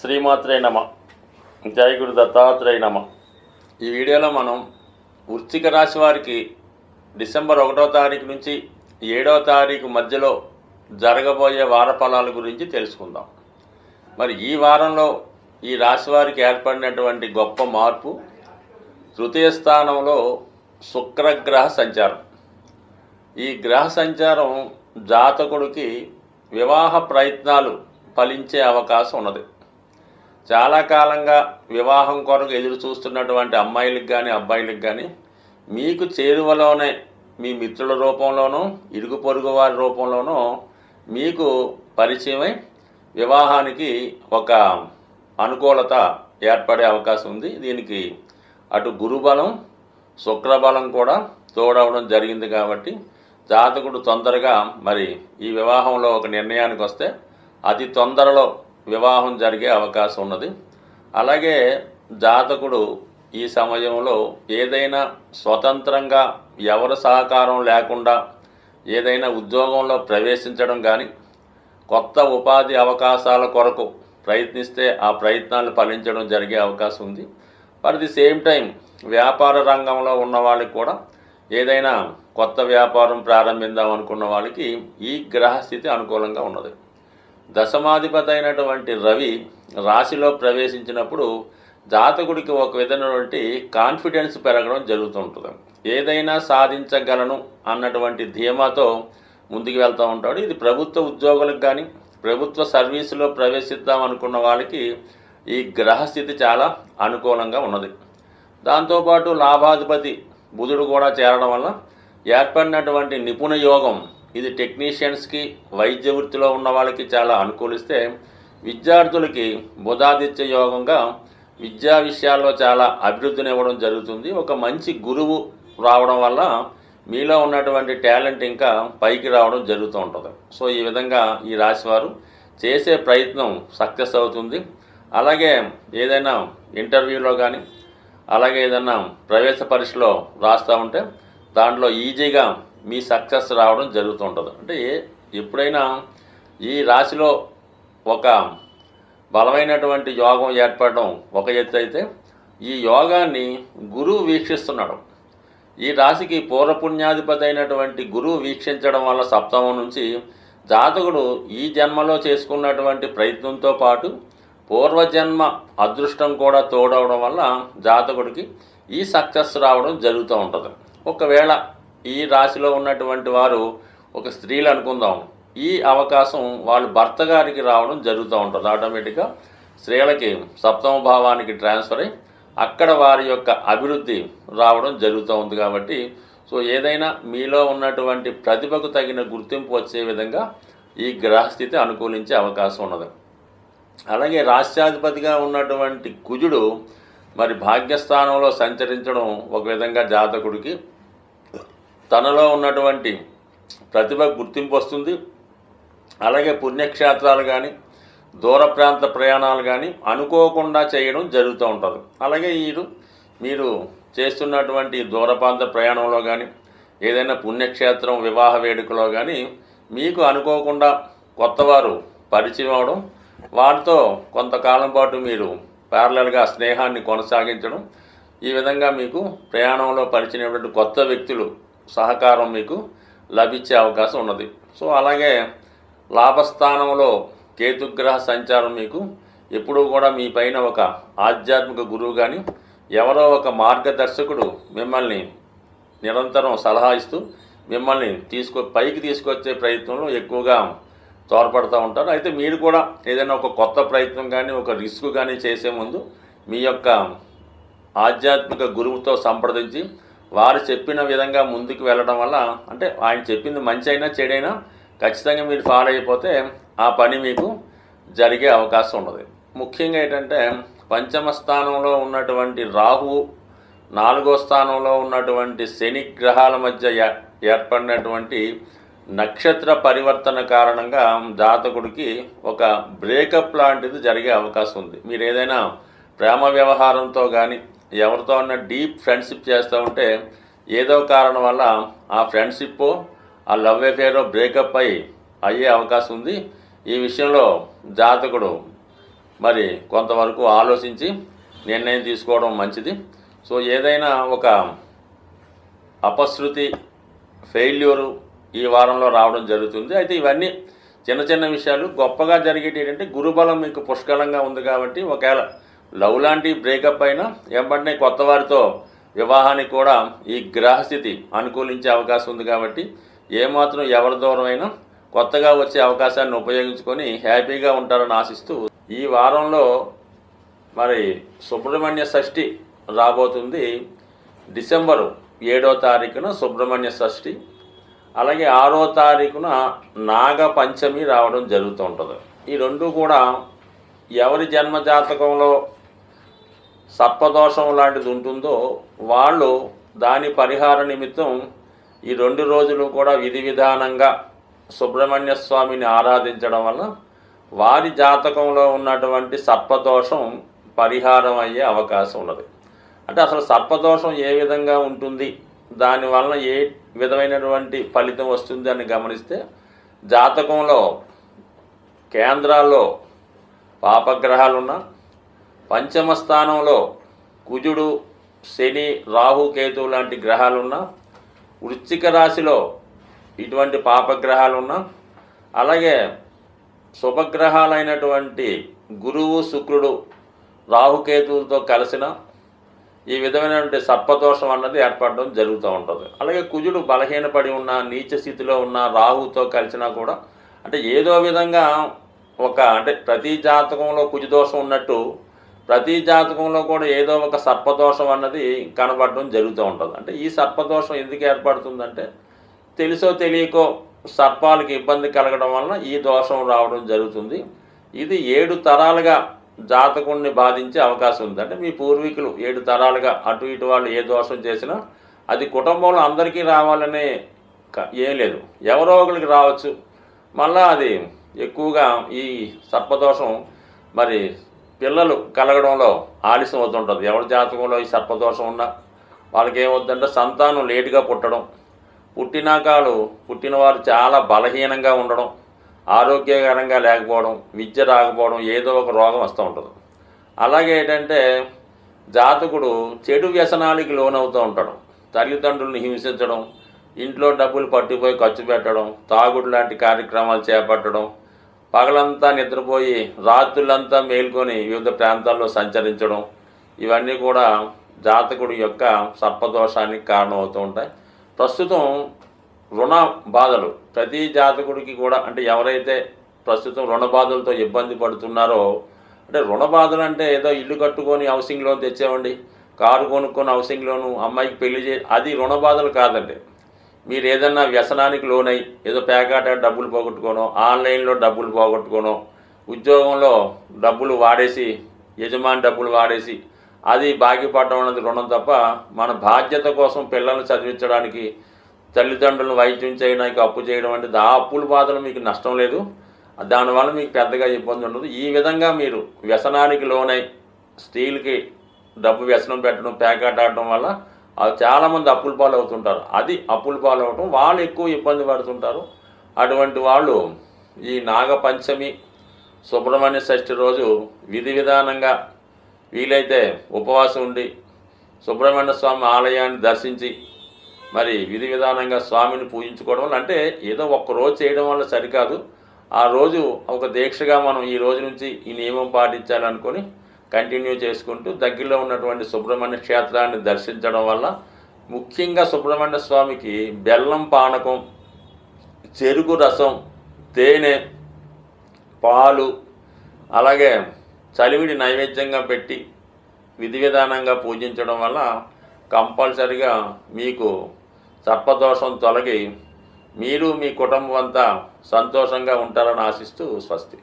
శ్రీమాత్రే నమ. జై గురు దత్తాత్రేయ నమ. ఈ వీడియోలో మనం వృశ్చిక రాశి వారికి డిసెంబర్ 1వ తారీఖు నుంచి 7వ తారీఖు మధ్యలో జరగబోయే వార ఫలాల గురించి తెలుసుకుందాం. మరి ఈ వారంలో ఈ రాశి వారికి ఏర్పడినటువంటి గొప్ప మార్పు, తృతీయ స్థానంలో శుక్రగ్రహ సంచారం. ఈ గ్రహ సంచారం జాతకుడికి వివాహ ప్రయత్నాలు ఫలించే అవకాశం ఉన్నది. చాలా కాలంగా వివాహం కొరకు ఎదురు చూస్తున్నటువంటి అమ్మాయిలకు కానీ అబ్బాయిలకు కానీ మీకు చేరువలోనే మీ మిత్రుల రూపంలోనో ఇరుగు పొరుగు వారి రూపంలోనో మీకు పరిచయమై వివాహానికి ఒక అనుకూలత ఏర్పడే అవకాశం ఉంది. దీనికి అటు గురుబలం శుక్రబలం కూడా తోడవడం జరిగింది. కాబట్టి జాతకుడు తొందరగా మరి ఈ వివాహంలో ఒక నిర్ణయానికి వస్తే అతి తొందరలో వివాహం జరిగే అవకాశం ఉన్నది. అలాగే జాతకుడు ఈ సమయంలో ఏదైనా స్వతంత్రంగా ఎవరి సహకారం లేకుండా ఏదైనా ఉద్యోగంలో ప్రవేశించడం కానీ, కొత్త ఉపాధి అవకాశాల కొరకు ప్రయత్నిస్తే ఆ ప్రయత్నాలు ఫలించడం జరిగే అవకాశం ఉంది. ఫర్ ది సేమ్ టైం వ్యాపార రంగంలో ఉన్న వాళ్ళకి కూడా ఏదైనా కొత్త వ్యాపారం ప్రారంభిద్దాం అనుకున్న వాళ్ళకి ఈ గ్రహస్థితి అనుకూలంగా ఉన్నది. దశమాధిపతి అయినటువంటి రవి రాశిలో ప్రవేశించినప్పుడు జాతకుడికి ఒక విధమైనటువంటి కాన్ఫిడెన్స్ పెరగడం జరుగుతుంటుంది. ఏదైనా సాధించగలను అన్నటువంటి ధీమాతో ముందుకు వెళ్తూ ఉంటాడు. ఇది ప్రభుత్వ ఉద్యోగులకు కానీ ప్రభుత్వ సర్వీసులో ప్రవేశిద్దాం అనుకున్న వాళ్ళకి ఈ గ్రహస్థితి చాలా అనుకూలంగా ఉన్నది. దాంతోపాటు లాభాధిపతి బుధుడు కూడా చేరడం వల్ల ఏర్పడినటువంటి నిపుణ యోగం ఇది టెక్నీషియన్స్కి, వైద్య వృత్తిలో ఉన్న వాళ్ళకి చాలా అనుకూలిస్తే, విద్యార్థులకి బుధాదిత్య యోగంగా విద్యా విషయాల్లో చాలా అభివృద్ధిని ఇవ్వడం జరుగుతుంది. ఒక మంచి గురువు రావడం వల్ల మీలో ఉన్నటువంటి టాలెంట్ ఇంకా పైకి రావడం జరుగుతూ ఉంటుంది. సో ఈ విధంగా ఈ రాశివారు చేసే ప్రయత్నం సక్సెస్ అవుతుంది. అలాగే ఏదైనా ఇంటర్వ్యూలో కానీ అలాగే ఏదైనా ప్రవేశ పరీక్షలో రాస్తూ ఉంటే దాంట్లో ఈజీగా మీ సక్సెస్ రావడం జరుగుతుంటుంది. అంటే ఎప్పుడైనా ఈ రాశిలో ఒక బలమైనటువంటి యోగం ఏర్పడడం ఒక ఎత్తు అయితే, ఈ యోగాన్ని గురువు వీక్షిస్తున్నాడు. ఈ రాశికి పూర్వపుణ్యాధిపతి అయినటువంటి గురువు వీక్షించడం వల్ల సప్తమం నుంచి జాతకుడు ఈ జన్మలో చేసుకున్నటువంటి ప్రయత్నంతో పాటు పూర్వజన్మ అదృష్టం కూడా తోడవడం వల్ల జాతకుడికి ఈ సక్సెస్ రావడం జరుగుతూ ఉంటుంది. ఒకవేళ ఈ రాశిలో ఉన్నటువంటి వారు ఒక స్త్రీలు అనుకుందాం, ఈ అవకాశం వాళ్ళు భర్త గారికి రావడం జరుగుతూ ఉంటుంది. ఆటోమేటిక్గా స్త్రీలకి సప్తమ భావానికి ట్రాన్స్ఫర్ అయ్యి అక్కడ వారి యొక్క అభివృద్ధి రావడం జరుగుతూ ఉంది. కాబట్టి సో ఏదైనా మీలో ఉన్నటువంటి ప్రతిభకు తగిన గుర్తింపు వచ్చే విధంగా ఈ గ్రహస్థితి అనుకూలించే అవకాశం ఉన్నది. అలాగే రాష్ట్రాధిపతిగా ఉన్నటువంటి కుజుడు మరి భాగ్యస్థానంలో సంచరించడం ఒక విధంగా జాతకుడికి తనలో ఉన్నటువంటి ప్రతిభ గుర్తింపు వస్తుంది. అలాగే పుణ్యక్షేత్రాలు కానీ దూర ప్రాంత ప్రయాణాలు కానీ అనుకోకుండా చేయడం జరుగుతూ ఉంటుంది. అలాగే మీరు చేస్తున్నటువంటి దూర ప్రాంత ప్రయాణంలో కానీ ఏదైనా పుణ్యక్షేత్రం వివాహ వేడుకలో కానీ మీకు అనుకోకుండా కొత్తవారు పరిచయం అవడం, వారితో కొంతకాలం పాటు మీరు ప్యారలల్గా స్నేహాన్ని కొనసాగించడం, ఈ విధంగా మీకు ప్రయాణంలో పరిచయమైనటువంటి కొత్త వ్యక్తులు సహకారం మీకు లభించే అవకాశం ఉన్నది. సో అలాగే లాభస్థానంలో కేతుగ్రహ సంచారం మీకు ఎప్పుడూ కూడా మీ పైన ఒక ఆధ్యాత్మిక గురువు కానీ ఎవరో ఒక మార్గదర్శకుడు మిమ్మల్ని నిరంతరం సలహా ఇస్తూ మిమ్మల్ని పైకి తీసుకొచ్చే ప్రయత్నంలో ఎక్కువగా తోడ్పడుతూ ఉంటారు. అయితే మీరు కూడా ఏదైనా ఒక కొత్త ప్రయత్నం కానీ ఒక రిస్క్ కానీ చేసే ముందు మీ యొక్క ఆధ్యాత్మిక గురువుతో సంప్రదించి వారు చెప్పిన విధంగా ముందుకు వెళ్ళడం వల్ల, అంటే ఆయన చెప్పింది మంచి అయినా చెడైనా ఖచ్చితంగా మీరు ఫాలో అయిపోతే ఆ పని మీకు జరిగే అవకాశం ఉన్నది. ముఖ్యంగా ఏంటంటే పంచమ స్థానంలో ఉన్నటువంటి రాహువు, 4వ స్థానంలో ఉన్నటువంటి శని గ్రహాల మధ్య ఏర్పడినటువంటి నక్షత్ర పరివర్తన కారణంగా జాతకుడికి ఒక బ్రేకప్ లాంటిది జరిగే అవకాశం ఉంది. మీరు ఏదైనా ప్రేమ వ్యవహారంతో కానీ ఎవరితో ఉన్న డీప్ ఫ్రెండ్షిప్ చేస్తూ ఉంటే ఏదో కారణం వల్ల ఆ ఫ్రెండ్షిప్ ఆ లవ్ అఫేర్ బ్రేకప్ అయ్యే అవకాశం ఉంది. ఈ విషయంలో జాతకుడు మరి కొంతవరకు ఆలోచించి నిర్ణయం తీసుకోవడం మంచిది. సో ఏదైనా ఒక అపశృతి ఫెయిల్యూరు ఈ వారంలో రావడం జరుగుతుంది. అయితే ఇవన్నీ చిన్న చిన్న విషయాలు. గొప్పగా జరిగేటి ఏంటంటే గురుబలం మీకు పుష్కలంగా ఉంది కాబట్టి ఒకవేళ లవ్ లాంటి బ్రేకప్ అయినా వెంబడినే కొత్త వారితో వివాహానికి కూడా ఈ గ్రహస్థితి అనుకూలించే అవకాశం ఉంది కాబట్టి ఏమాత్రం ఎవరి దూరం అయినా కొత్తగా వచ్చే అవకాశాన్ని ఉపయోగించుకొని హ్యాపీగా ఉంటారని ఆశిస్తూ ఈ వారంలో మరి సుబ్రహ్మణ్య షష్ఠి రాబోతుంది. డిసెంబరు 7వ తారీఖున సుబ్రహ్మణ్య షష్ఠి, అలాగే 6వ తారీఖున నాగ పంచమి రావడం జరుగుతూ ఉంటుంది. ఈ రెండు కూడా ఎవరి జన్మ జాతకంలో సర్పదోషం లాంటిది ఉంటుందో వాళ్ళు దాని పరిహార నిమిత్తం ఈ 2 రోజులు కూడా విధి విధానంగా సుబ్రహ్మణ్య స్వామిని ఆరాధించడం వల్ల వారి జాతకంలో ఉన్నటువంటి సర్పదోషం పరిహారం అయ్యే అవకాశం ఉన్నది. అంటే అసలు సర్పదోషం ఏ విధంగా ఉంటుంది, దానివల్ల ఏ విధమైనటువంటి ఫలితం వస్తుంది అని గమనిస్తే జాతకంలో కేంద్రాల్లో పాపగ్రహాలున్నా, పంచమ స్థానంలో కుజుడు, శని, రాహు, కేతువు లాంటి గ్రహాలున్నా, వృశ్చిక రాశిలో ఇటువంటి పాపగ్రహాలున్నా, అలాగే శుభగ్రహాలైనటువంటి గురువు, శుక్రుడు, రాహుకేతువులతో కలిసిన ఈ విధమైనటువంటి సర్పదోషం అన్నది ఏర్పడడం జరుగుతూ ఉంటుంది. అలాగే కుజుడు బలహీనపడి ఉన్న, నీచ స్థితిలో ఉన్న, రాహుతో కలిసినా కూడా అంటే ఏదో విధంగా అంటే ప్రతి జాతకంలో కుజదోషం ఉన్నట్టు ప్రతి జాతకంలో కూడా ఏదో ఒక సర్పదోషం అన్నది కనబడడం జరుగుతూ ఉంటుంది. అంటే ఈ సర్పదోషం ఎందుకు ఏర్పడుతుందంటే తెలుసో తెలియకో సర్పాలకి ఇబ్బంది కలగడం వలన ఈ దోషం రావడం జరుగుతుంది. ఇది 7 తరాలుగా జాతకుడిని బాధించే అవకాశం ఉంది. అంటే మీ పూర్వీకులు 7 తరాలుగా అటు ఇటు వాళ్ళు ఏ దోషం చేసినా అది కుటుంబంలో అందరికీ రావాలనే ఏం లేదు, ఎవరో ఒకరికి రావచ్చు. మళ్ళా అది ఎక్కువగా ఈ సర్పదోషం మరి పిల్లలు కలగడంలో ఆలస్యం అవుతుంటుంది. ఎవరి జాతకంలో ఈ సర్పదోషం ఉన్నా వాళ్ళకి ఏమవుతుందంటే సంతానం లేటుగా పుట్టడం, పుట్టినవారు చాలా బలహీనంగా ఉండడం, ఆరోగ్యకరంగా లేకపోవడం, విద్య రాకపోవడం, ఏదో ఒక రోగం వస్తూ ఉంటుంది. అలాగే ఏంటంటే జాతకుడు చెడు వ్యసనాలకి లోనవుతూ ఉంటాడు. తల్లిదండ్రులను హింసించడం, ఇంట్లో డబ్బులు పట్టిపోయి ఖర్చు పెట్టడం, తాగుడు లాంటి కార్యక్రమాలు చేపట్టడం, పగలంతా నిద్రపోయి రాత్రులంతా మేల్కొని వివిధ ప్రాంతాల్లో సంచరించడం, ఇవన్నీ కూడా జాతకుడి యొక్క సర్పదోషానికి కారణమవుతూ ఉంటాయి. ప్రస్తుతం రుణ బాధలు ప్రతి జాతకుడికి కూడా అంటే ఎవరైతే ప్రస్తుతం రుణ బాధలతో ఇబ్బంది పడుతున్నారో, అంటే రుణ బాధలు అంటే ఏదో ఇల్లు కట్టుకొని హౌసింగ్ లోన్ తెచ్చామండి, కారు కొనుక్కొని హౌసింగ్ లోను, అమ్మాయికి పెళ్లి అది రుణ బాధలు కాదండి. మీరు ఏదన్నా వ్యసనానికి లోనై ఏదో పేకాట డబ్బులు పోగొట్టుకోనో, ఆన్లైన్లో డబ్బులు పోగొట్టుకోనో, ఉద్యోగంలో డబ్బులు వాడేసి యజమాని డబ్బులు వాడేసి అది బాకీపడడం అన్నది రుణం తప్ప మన బాధ్యత కోసం పిల్లల్ని చదివించడానికి, తల్లిదండ్రులను వైద్యం చేయడానికి అప్పు చేయడం అంటే ఆ అప్పుల బాధలు మీకు నష్టం లేదు, దానివల్ల మీకు పెద్దగా ఇబ్బంది ఉండదు. ఈ విధంగా మీరు వ్యసనానికి లోనై స్త్రీలకి డబ్బు వ్యసనం పెట్టడం, పేకాట ఆడడం వల్ల చాలామంది అప్పుల పాలు అవుతుంటారు. అది అప్పుల పాలు అవటం వాళ్ళు ఎక్కువ ఇబ్బంది పడుతుంటారు. అటువంటి వాళ్ళు ఈ నాగపంచమి, సుబ్రహ్మణ్య షష్ఠి రోజు విధి విధానంగా వీలైతే ఉపవాసం ఉండి సుబ్రహ్మణ్య స్వామి ఆలయాన్ని దర్శించి మరి విధి విధానంగా స్వామిని పూజించుకోవడం వల్ల, అంటే ఏదో ఒక్కరోజు చేయడం వల్ల సరికాదు, ఆ రోజు ఒక దీక్షగా మనం ఈ రోజు నుంచి ఈ నియమం పాటించాలనుకొని కంటిన్యూ చేసుకుంటూ దగ్గరలో ఉన్నటువంటి సుబ్రహ్మణ్య క్షేత్రాన్ని దర్శించడం వల్ల ముఖ్యంగా సుబ్రహ్మణ్య స్వామికి బెల్లం పానకం, చెరుకు రసం, తేనె, పాలు, అలాగే చలివిడి నైవేద్యంగా పెట్టి విధి విధానంగా పూజించడం వల్ల కంపల్సరిగా మీకు సర్పదోషం తొలగి మీరు మీ కుటుంబం అంతా సంతోషంగా ఉంటారని ఆశిస్తూ స్వస్తి.